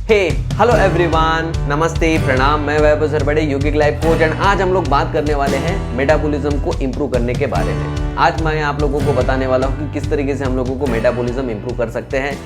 हे hello everyone, नमस्ते, प्रणाम। मैं वैभव सरबड़े, योगिक लाइफ कोच, एंड आज हम लोग बात करने वाले हैं मेटाबॉलिज्म को इम्प्रूव करने के बारे में। आज मैं आप लोगों को बताने वाला हूँ कि किस तरीके से हम लोगों को मेटाबॉलिज्म इम्प्रूव कर सकते हैं,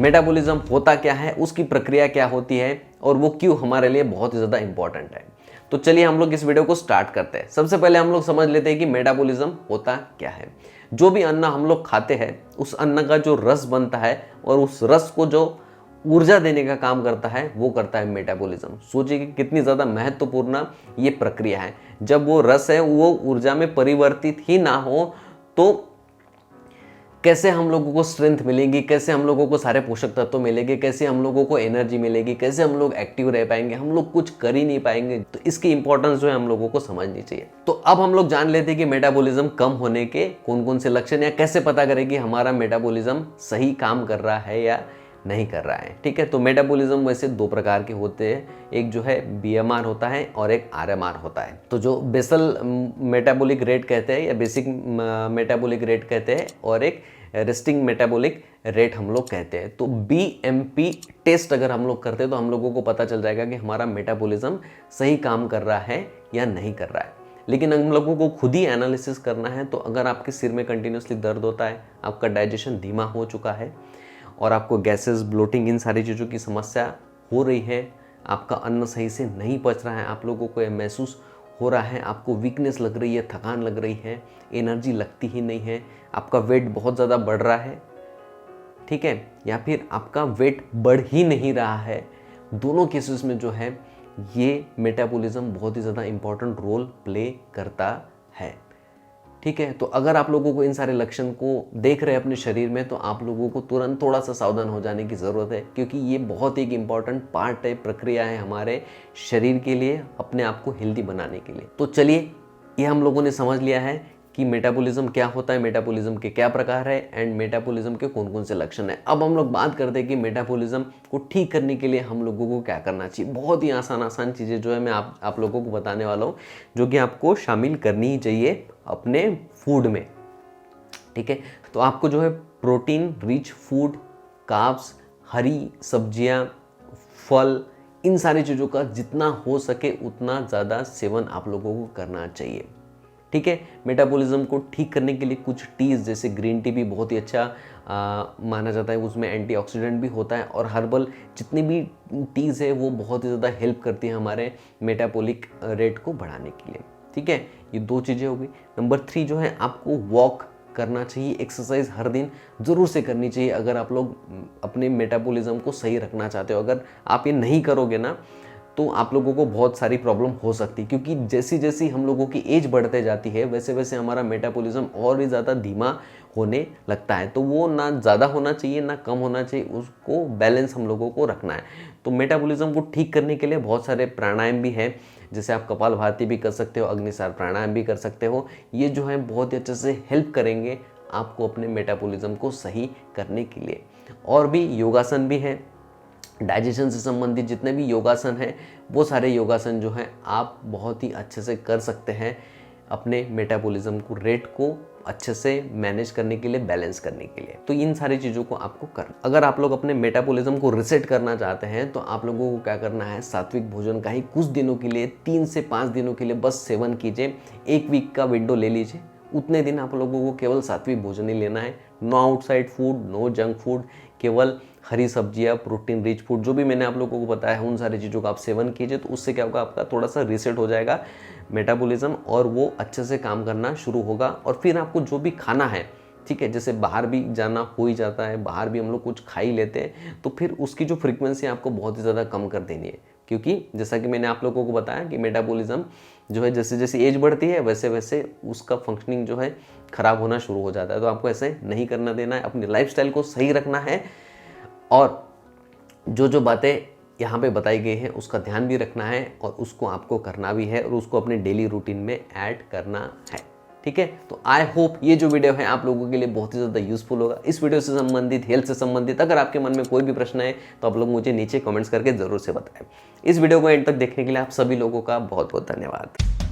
मेटाबॉलिज्म होता क्या है, उसकी प्रक्रिया क्या होती है और वो क्यों हमारे लिए बहुत ही ज़्यादा इंपॉर्टेंट है। तो चलिए हम लोग इस वीडियो को स्टार्ट करते हैं। सबसे पहले हम लोग समझ लेते हैं कि मेटाबॉलिज्म होता क्या है। जो भी अन्न हम लोग खाते हैं, उस अन्न का जो रस बनता है और उस रस को जो ऊर्जा देने का काम करता है, वो करता है मेटाबॉलिज्म। सोचिए कि कितनी ज़्यादा महत्वपूर्ण ये प्रक्रिया है। जब वो रस है वो ऊर्जा में परिवर्तित ही ना हो तो कैसे हम लोगों को स्ट्रेंथ मिलेगी, कैसे हम लोगों को सारे पोषक तत्व मिलेंगे, कैसे हम लोगों को एनर्जी मिलेगी, कैसे हम लोग एक्टिव रह पाएंगे, हम लोग कुछ कर ही नहीं पाएंगे। तो इसकी इंपॉर्टेंस जो है हम लोगों को समझनी चाहिए। तो अब हम लोग जान लेते हैं कि मेटाबॉलिज्म कम होने के कौन कौन से लक्षण, या कैसे पता करें कि हमारा मेटाबॉलिज्म सही काम कर रहा है या नहीं कर रहा है। ठीक है, तो मेटाबॉलिज्म वैसे दो प्रकार के होते हैं, एक जो है बीएमआर होता है और एक आरएमआर होता है। तो जो बेसल मेटाबॉलिक रेट कहते हैं या बेसिक मेटाबॉलिक रेट कहते हैं, और एक रेस्टिंग मेटाबॉलिक रेट हम लोग कहते हैं। तो बीएमपी टेस्ट अगर हम लोग करते हैं तो हम लोगों को पता चल जाएगा कि हमारा मेटाबॉलिज्म सही काम कर रहा है या नहीं कर रहा है। लेकिन हम लोगों को खुद ही एनालिसिस करना है। तो अगर आपके सिर में कंटिन्यूसली दर्द होता है, आपका डाइजेशन धीमा हो चुका है और आपको गैसेस, ब्लोटिंग, इन सारी चीज़ों की समस्या हो रही है, आपका अन्न सही से नहीं पच रहा है, आप लोगों को ये महसूस हो रहा है, आपको वीकनेस लग रही है, थकान लग रही है, एनर्जी लगती ही नहीं है, आपका वेट बहुत ज़्यादा बढ़ रहा है, ठीक है, या फिर आपका वेट बढ़ ही नहीं रहा है, दोनों केसेस में जो है ये मेटाबॉलिज्म बहुत ही ज़्यादा इंपॉर्टेंट रोल प्ले करता है। ठीक है, तो अगर आप लोगों को इन सारे लक्षण को देख रहे हैं अपने शरीर में, तो आप लोगों को तुरंत थोड़ा सा सावधान हो जाने की ज़रूरत है, क्योंकि ये बहुत एक इम्पॉर्टेंट पार्ट है, प्रक्रिया है हमारे शरीर के लिए, अपने आप को हेल्दी बनाने के लिए। तो चलिए, ये हम लोगों ने समझ लिया है कि मेटाबॉलिज्म क्या होता है, मेटाबॉलिज्म के क्या प्रकार है, एंड मेटाबॉलिज्म के कौन कौन से लक्षण हैं। अब हम लोग बात करते हैं कि मेटाबॉलिज्म को ठीक करने के लिए हम लोगों को क्या करना चाहिए। बहुत ही आसान चीज़ें जो है मैं आप लोगों को बताने वाला हूँ, जो कि आपको शामिल करनी ही चाहिए अपने फूड में। ठीक है, तो आपको जो है प्रोटीन रिच फूड, कार्ब्स, हरी सब्जियां, फल, इन सारी चीज़ों का जितना हो सके उतना ज़्यादा सेवन आप लोगों को करना चाहिए। ठीक है, मेटाबॉलिज्म को ठीक करने के लिए कुछ टीज़, जैसे ग्रीन टी भी बहुत ही अच्छा माना जाता है, उसमें एंटीऑक्सीडेंट भी होता है, और हर्बल जितनी भी टीज़ है वो बहुत ही ज़्यादा हेल्प करती है हमारे मेटाबॉलिक रेट को बढ़ाने के लिए। ठीक है, ये दो चीज़ें हो गई। नंबर 3 जो है, आपको वॉक करना चाहिए, एक्सरसाइज हर दिन ज़रूर से करनी चाहिए अगर आप लोग अपने मेटाबॉलिज्म को सही रखना चाहते हो। अगर आप ये नहीं करोगे ना तो आप लोगों को बहुत सारी प्रॉब्लम हो सकती है, क्योंकि जैसी जैसी हम लोगों की एज बढ़ते जाती है वैसे वैसे हमारा मेटाबॉलिज्म और भी ज़्यादा धीमा होने लगता है। तो वो ना ज़्यादा होना चाहिए ना कम होना चाहिए, उसको बैलेंस हम लोगों को रखना है। तो मेटाबॉलिज्म को ठीक करने के लिए बहुत सारे प्राणायाम भी हैं, जैसे आप कपालभाति भी कर सकते हो, अग्निसार प्राणायाम भी कर सकते हो। ये जो है बहुत ही अच्छे से हेल्प करेंगे आपको अपने मेटाबॉलिज्म को सही करने के लिए। और भी योगासन भी हैं, डाइजेशन से संबंधित जितने भी योगासन हैं वो सारे योगासन जो हैं आप बहुत ही अच्छे से कर सकते हैं अपने मेटाबॉलिज्म को, रेट को अच्छे से मैनेज करने के लिए, बैलेंस करने के लिए। तो इन सारी चीज़ों को आपको करना। अगर आप लोग अपने मेटाबॉलिज्म को रिसेट करना चाहते हैं तो आप लोगों को क्या करना है, सात्विक भोजन का ही कुछ दिनों के लिए, 3 से 5 दिनों के लिए बस सेवन कीजिए। 1 वीक का विंडो ले लीजिए, उतने दिन आप लोगों को केवल सात्विक भोजन ही लेना है। No outside food, no junk food, केवल हरी सब्जियाँ, प्रोटीन रिच फूड, जो भी मैंने आप लोगों को बताया है उन सारी चीज़ों का आप सेवन कीजिए। तो उससे क्या होगा, आपका थोड़ा सा रीसेट हो जाएगा मेटाबॉलिज्म और वो अच्छे से काम करना शुरू होगा। और फिर आपको जो भी खाना है, ठीक है, जैसे बाहर भी जाना हो ही जाता है, बाहर भी हम लोग कुछ खा ही लेते हैं, तो फिर उसकी जो फ्रीक्वेंसी आपको बहुत ही ज़्यादा कम कर देनी है। क्योंकि जैसा कि मैंने आप लोगों को बताया कि मेटाबॉलिज्म जो है जैसे जैसे एज बढ़ती है वैसे वैसे उसका फंक्शनिंग जो है ख़राब होना शुरू हो जाता है। तो आपको ऐसे नहीं करना देना है, अपनी लाइफस्टाइल को सही रखना है, और जो बातें यहाँ पे बताई गई है उसका ध्यान भी रखना है, और उसको आपको करना भी है, और उसको अपने डेली रूटीन में ऐड करना है। ठीक है, तो आई होप ये जो वीडियो है आप लोगों के लिए बहुत ही ज़्यादा यूजफुल होगा। इस वीडियो से संबंधित, हेल्थ से संबंधित अगर आपके मन में कोई भी प्रश्न है तो आप लोग मुझे नीचे कमेंट्स करके ज़रूर से बताएं। इस वीडियो को एंड तक देखने के लिए आप सभी लोगों का बहुत बहुत धन्यवाद।